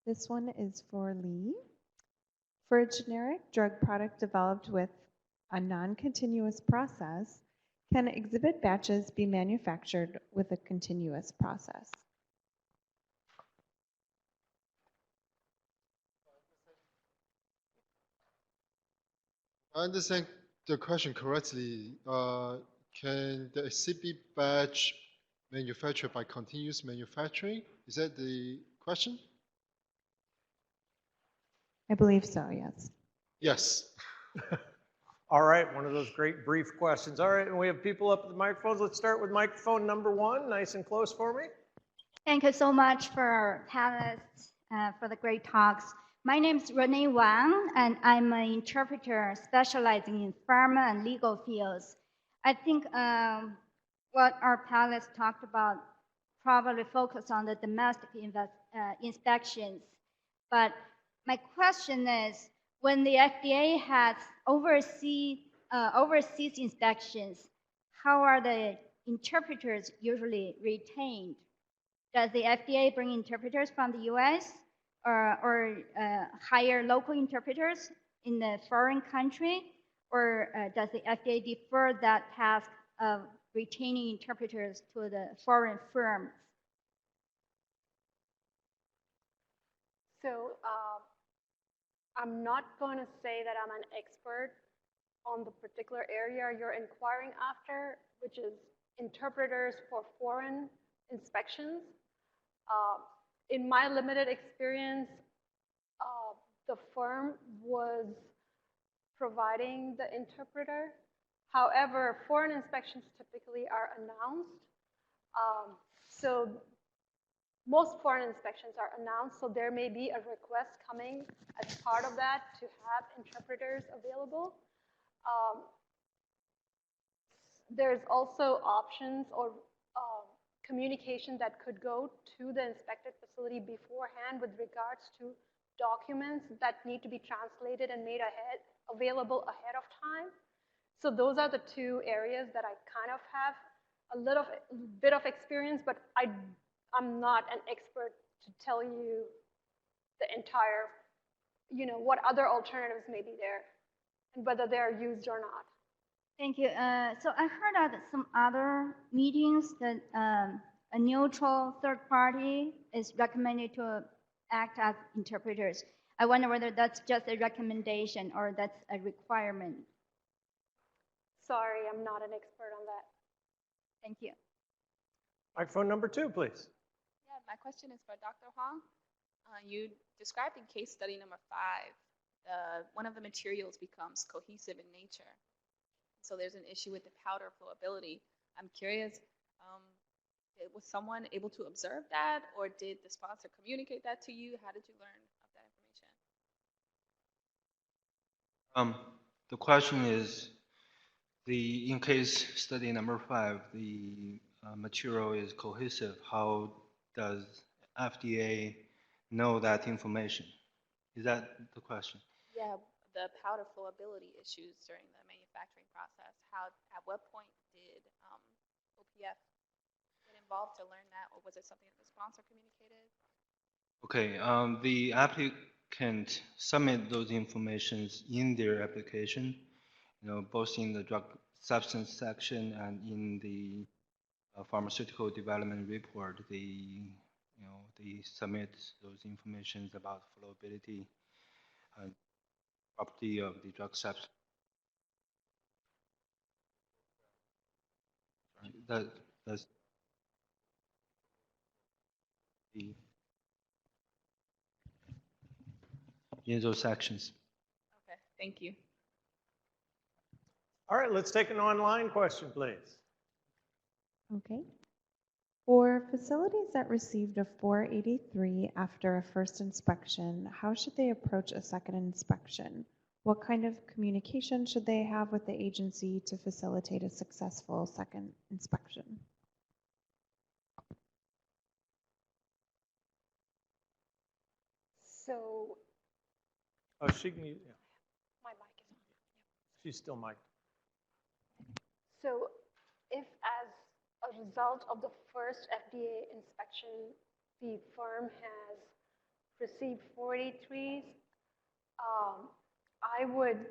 This one is for Lee. For a generic drug product developed with a non-continuous process, can exhibit batches be manufactured with a continuous process? I understand the question correctly. Can the CB batch manufactured by continuous manufacturing? Is that the question? I believe so, yes. Yes. All right, one of those great brief questions. All right, and we have people up at the microphones. Let's start with microphone number 1, nice and close for me. Thank you so much for our panelists for the great talks. My name is Renee Huang, and I'm an interpreter specializing in pharma and legal fields. I think what our panelists talked about probably focus on the domestic inspections. But my question is, when the FDA has overseas inspections, how are the interpreters usually retained? Does the FDA bring interpreters from the US or hire local interpreters in the foreign country? Or does the FDA defer that task of retaining interpreters to the foreign firms? So I'm not going to say that I'm an expert on the particular area you're inquiring after, which is interpreters for foreign inspections. In my limited experience, the firm was providing the interpreter. However, foreign inspections typically are announced. So most foreign inspections are announced, so there may be a request coming as part of that to have interpreters available. There's also options or communication that could go to the inspected facility beforehand with regards to documents that need to be translated and made available ahead of time. So those are the two areas that I kind of have a little bit of experience, but I'm not an expert to tell you the entire, what other alternatives may be there and whether they are used or not. Thank you. So I heard at some other meetings that a neutral third party is recommended to act as interpreters. I wonder whether that's just a recommendation or that's a requirement. Sorry, I'm not an expert on that. Thank you. Microphone number 2, please. Yeah, my question is for Dr. Huang. You described in case study number 5, one of the materials becomes cohesive in nature. So there's an issue with the powder flowability. I'm curious, was someone able to observe that, or did the sponsor communicate that to you? How did you learn of that information? The question is, in case study number 5, the material is cohesive. How does FDA know that information? Is that the question? Yeah, the powder flowability issues during the manufacturing process. At what point did OPF get involved to learn that, or was it something that the sponsor communicated? Okay, the applicant submit those informations in their application, both in the drug substance section and in the pharmaceutical development report. They submit those informations about flowability and property of the drug substance. That's in those sections. Okay, thank you. All right, let's take an online question, please. Okay. For facilities that received a 483 after a first inspection, how should they approach a second inspection? What kind of communication should they have with the agency to facilitate a successful second inspection? So, Oh, she can use, yeah. my mic is on. She's still mic'd. So if as a result of the first FDA inspection, the firm has received 483s, I would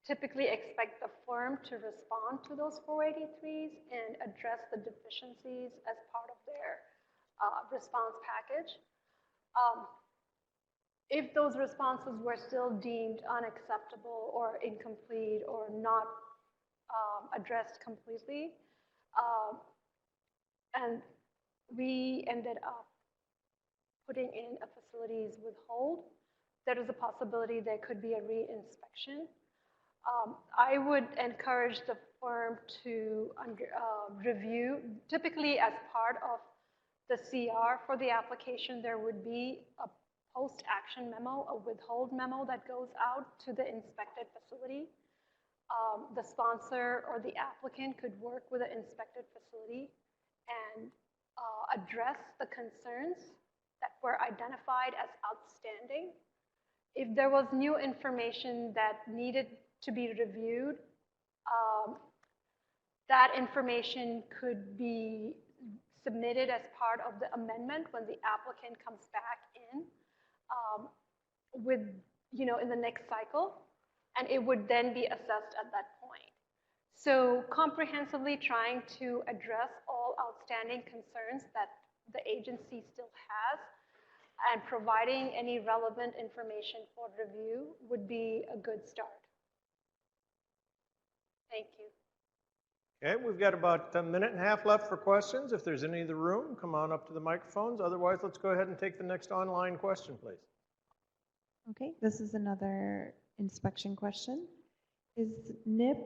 typically expect the firm to respond to those 483s and address the deficiencies as part of their response package. If those responses were still deemed unacceptable or incomplete or not addressed completely, and we ended up putting in a facilities withhold, there is a possibility there could be a re-inspection. I would encourage the firm to review, typically as part of the CR for the application, there would be a post-action memo, a withhold memo that goes out to the inspected facility. The sponsor or the applicant could work with the inspected facility and address the concerns that were identified as outstanding. If there was new information that needed to be reviewed, that information could be submitted as part of the amendment when the applicant comes back in with, in the next cycle, and it would then be assessed at that point. So comprehensively trying to address all outstanding concerns that the agency still has and providing any relevant information for review would be a good start. Thank you. Okay, we've got about a minute and a half left for questions. If there's any in the room, come on up to the microphones. Otherwise, let's go ahead and take the next online question, please. Okay, this is another inspection question. Is NIP,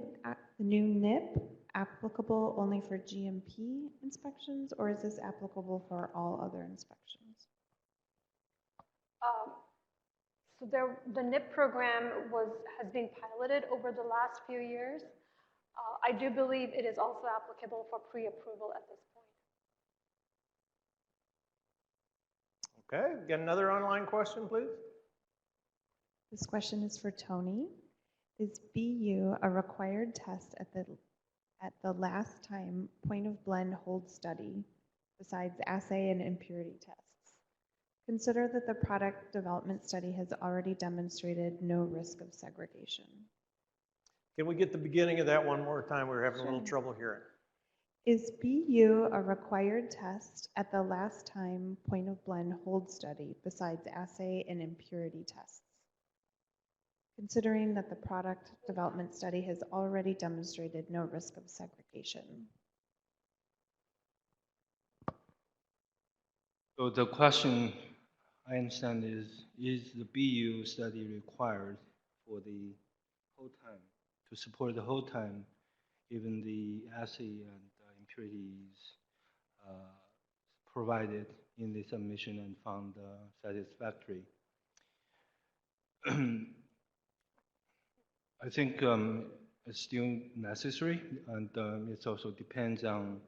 the new NIP, applicable only for GMP inspections, or is this applicable for all other inspections? So the NIP program has been piloted over the last few years. I do believe it is also applicable for pre-approval at this point. Okay, get another online question, please. This question is for Tony. Is BU a required test at the last time point of blend hold study besides assay and impurity tests? Consider that the product development study has already demonstrated no risk of segregation. Can we get the beginning of that one more time? We were having Sure. a little trouble hearing. Is BU a required test at the last time point of blend hold study besides assay and impurity tests? Considering that the product development study has already demonstrated no risk of segregation. So the question I understand is the BU study required for the whole time, to support the whole time, even the assay and impurities provided in the submission and found satisfactory? I think it's still necessary, and it also depends on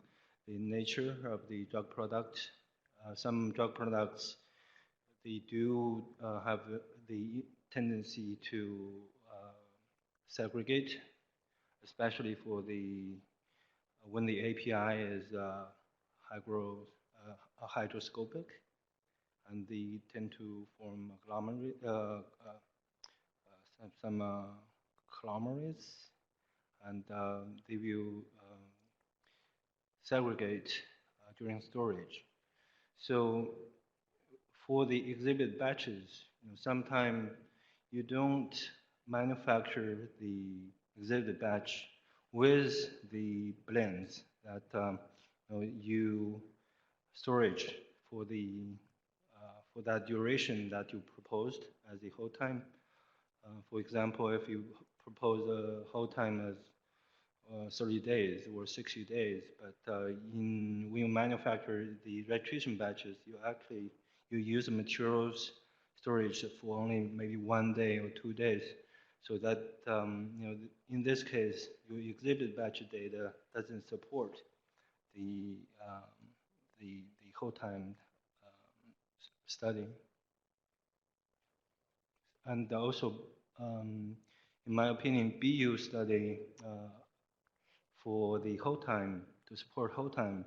the nature of the drug product. Some drug products, they do have the tendency to segregate, especially for when the API is hydroscopic, and they tend to form some conglomerates, and they will segregate during storage. So for the exhibit batches, sometimes you don't manufacture the exhibit batch with the blends that you storage for that duration that you proposed as the whole time. For example, if you propose a whole time as 30 days or 60 days, but when you manufacture the registration batches, you use the materials storage for only maybe 1 day or 2 days, so that in this case, your exhibit batch data doesn't support the whole time study. And also, in my opinion, BU study for the whole time, to support whole time,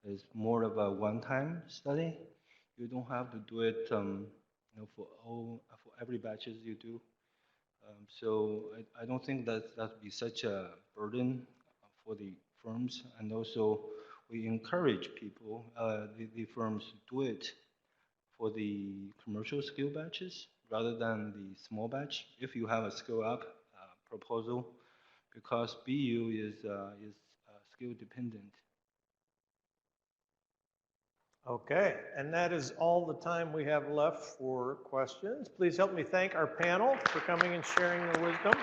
is more of a one-time study. You don't have to do it for every batches you do. So I don't think that would be such a burden for the firms, and also we encourage people, the firms to do it for the commercial scale batches rather than the small batch. If you have a scale up proposal, because BU is scale dependent. Okay, and that is all the time we have left for questions. Please help me thank our panel for coming and sharing their wisdom.